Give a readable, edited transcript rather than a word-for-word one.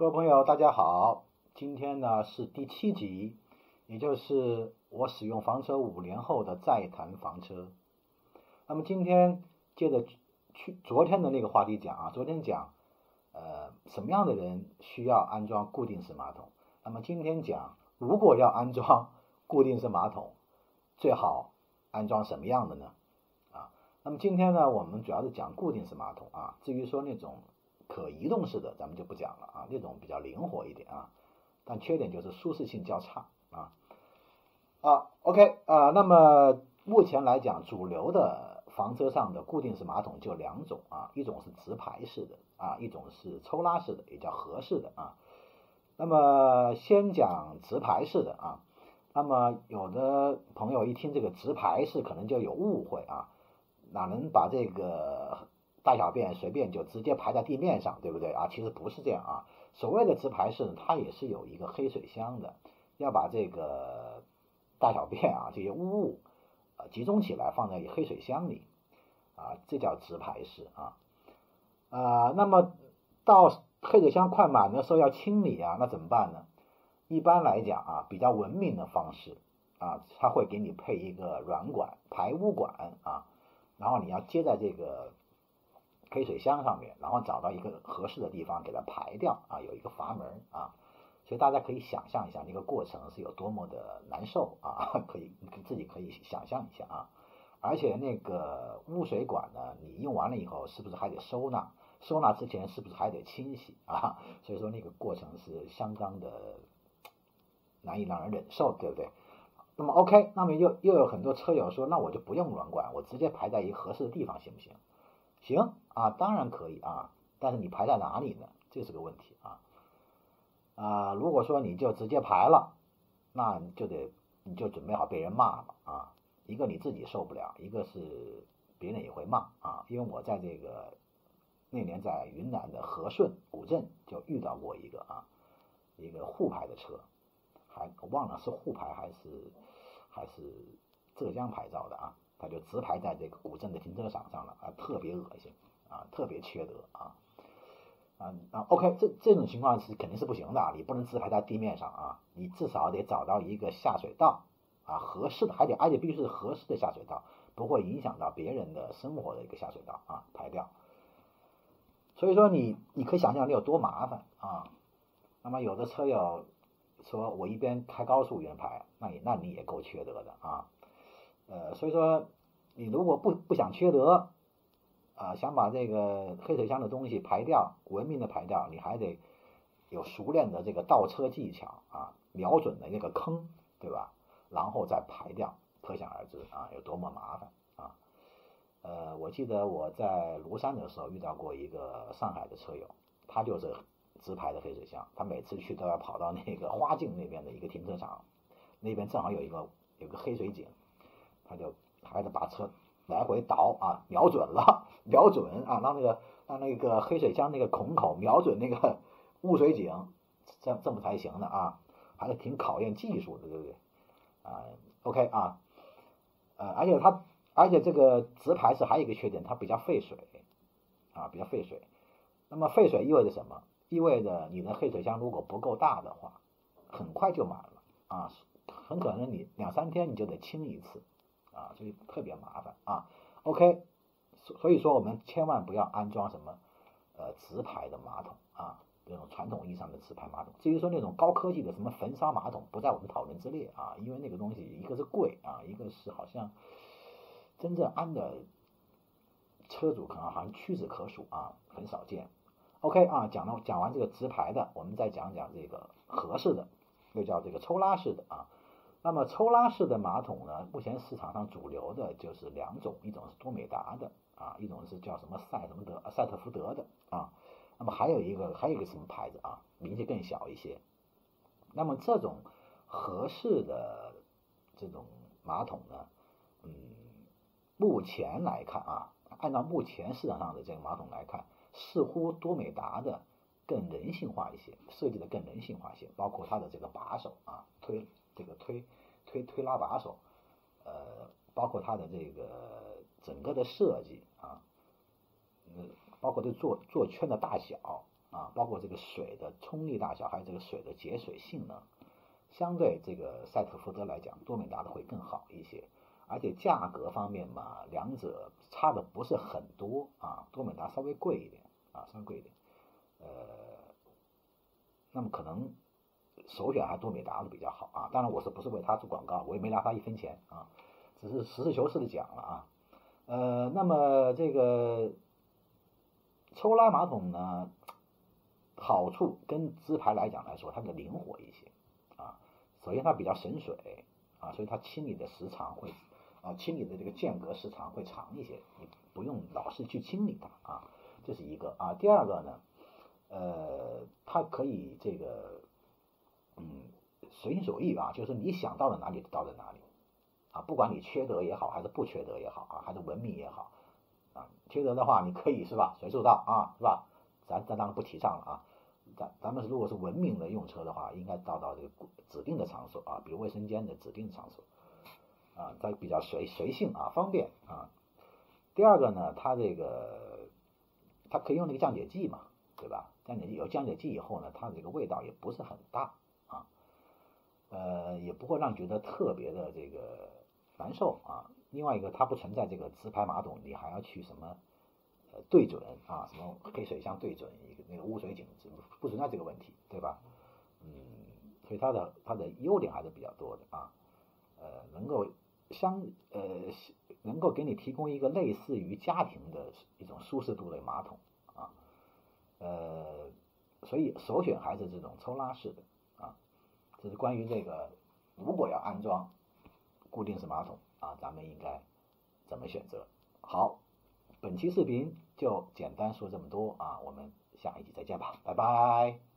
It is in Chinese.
各位朋友，大家好，今天呢是第7集，也就是我使用房车5年后的再谈房车。那么今天接着昨天的那个话题讲啊，昨天讲什么样的人需要安装固定式马桶，那么今天讲如果要安装固定式马桶，最好安装什么样的呢？那么今天呢我们主要是讲固定式马桶啊，至于说那种可移动式的咱们就不讲了啊，那种比较灵活一点啊，但缺点就是舒适性较差OK 那么目前来讲，主流的房车上的固定式马桶就2种啊，一种是直排式的啊，一种是抽拉式的，也叫合式的啊。那么先讲直排式的啊，那么有的朋友一听这个直排式可能就有误会啊，哪能把这个大小便随便就直接排在地面上，对不对啊？其实不是这样啊。所谓的直排式呢，它也是有一个黑水箱的，要把这个大小便啊这些污物集中起来放在黑水箱里啊，这叫直排式啊。那么到黑水箱快满的时候要清理啊，那怎么办呢？一般来讲啊，比较文明的方式啊，它会给你配一个软管排污管啊，然后你要接在这个黑水箱上面，然后找到一个合适的地方给它排掉啊，有一个阀门啊，所以大家可以想象一下那个过程是有多么的难受啊，自己可以想象一下啊。而且那个污水管呢，你用完了以后是不是还得收纳？收纳之前是不是还得清洗啊？所以说那个过程是相当的难以让人忍受，对不对？那么 OK， 那么又有很多车友说，那我就不用软管，我直接排在一个合适的地方行不行？行啊，当然可以啊，但是你排在哪里呢？这是个问题啊。如果说你就直接排了，那你就准备好被人骂了啊。一个你自己受不了，一个是别人也会骂啊。因为我在这个那年在云南的和顺古镇就遇到过一个沪牌的车，我忘了是沪牌还是浙江牌照的啊，他就直排在这个古镇的停车场上了啊，特别恶心啊，特别缺德OK， 这种情况是肯定是不行的，你不能直排在地面上啊，你至少得找到一个下水道啊，合适的，而且必须是合适的下水道，不会影响到别人的生活的一个下水道啊，排掉。所以说你可以想象你有多麻烦啊。那么有的车友说我一边开高速一边排，那你也够缺德的啊。所以说你如果不想缺德啊，想把这个黑水箱的东西排掉，文明的排掉，你还得有熟练的这个倒车技巧啊，瞄准的那个坑，对吧？然后再排掉，可想而知啊，有多么麻烦啊。我记得我在庐山的时候遇到过一个上海的车友，他就是直排的黑水箱，他每次去都要跑到那个花径那边的一个停车场，那边正好有一个黑水井，他就还得把车来回倒啊，瞄准啊，让那个黑水箱那个孔口瞄准那个污水井，这么才行的啊，还是挺考验技术的，对不对？OK 啊，而且这个直排式还有一个缺点，它比较费水啊，比较费水。那么费水意味着什么？意味着你的黑水箱如果不够大的话，很快就满了啊，很可能你2-3天你就得清一次啊，所以特别麻烦啊。OK， 所以说我们千万不要安装什么直排的马桶啊，这种传统意义上的直排马桶。至于说那种高科技的什么焚烧马桶，不在我们讨论之列啊，因为那个东西一个是贵啊，一个是好像真正安的车主可能好像屈指可数啊，很少见。OK 啊，讲完这个直排的，我们再讲讲这个合适的，又叫这个抽拉式的啊。那么抽拉式的马桶呢，目前市场上主流的就是2种，一种是多美达的啊，一种是叫什么赛特福德的啊。那么还有一个什么牌子啊，名气更小一些。那么这种合适的这种马桶呢，目前来看啊，按照目前市场上的这个马桶来看，似乎多美达的更人性化一些，设计的更人性化一些，包括它的这个把手啊，推拉把手，包括它的这个整个的设计啊，包括这座圈的大小啊，包括这个水的冲力大小，还有这个水的节水性能，相对这个赛特福德来讲，多美达的会更好一些。而且价格方面嘛，两者差的不是很多啊，多美达稍微贵一点啊，稍微贵一点。那么可能首选还多美达的比较好啊。当然我不是为他做广告，我也没拿他1分钱啊，只是实事求是的讲了啊。那么这个抽拉马桶呢，好处跟直排来讲来说，它的灵活一些啊。首先它比较省水啊，所以它清理的时长会清理的这个间隔时长会长一些，你不用老是去清理它啊，这是一个啊。第二个呢，它可以这个随心所欲啊，就是你想到了哪里就到了哪里啊，不管你缺德也好，还是不缺德也好啊，还是文明也好啊，缺德的话你可以是吧，随处到啊，是吧？咱当然不提倡了啊。咱们如果是文明的用车的话，应该到这个指定的场所啊，比如卫生间的指定的场所啊，它比较随性啊，方便啊。第二个呢，它可以用那个降解剂嘛，对吧？有降解剂以后呢，它的这个味道也不是很大啊，也不会让你觉得特别的这个难受啊。另外一个，它不存在这个直排马桶，你还要去什么对准啊，什么黑水箱对准一个那个污水井，不存在这个问题，对吧？所以它的优点还是比较多的啊，能够能够给你提供一个类似于家庭的一种舒适度的马桶啊，所以首选还是这种抽拉式的啊。这是关于这个如果要安装固定式马桶啊，咱们应该怎么选择？好，本期视频就简单说这么多啊，我们下一集再见吧，拜拜。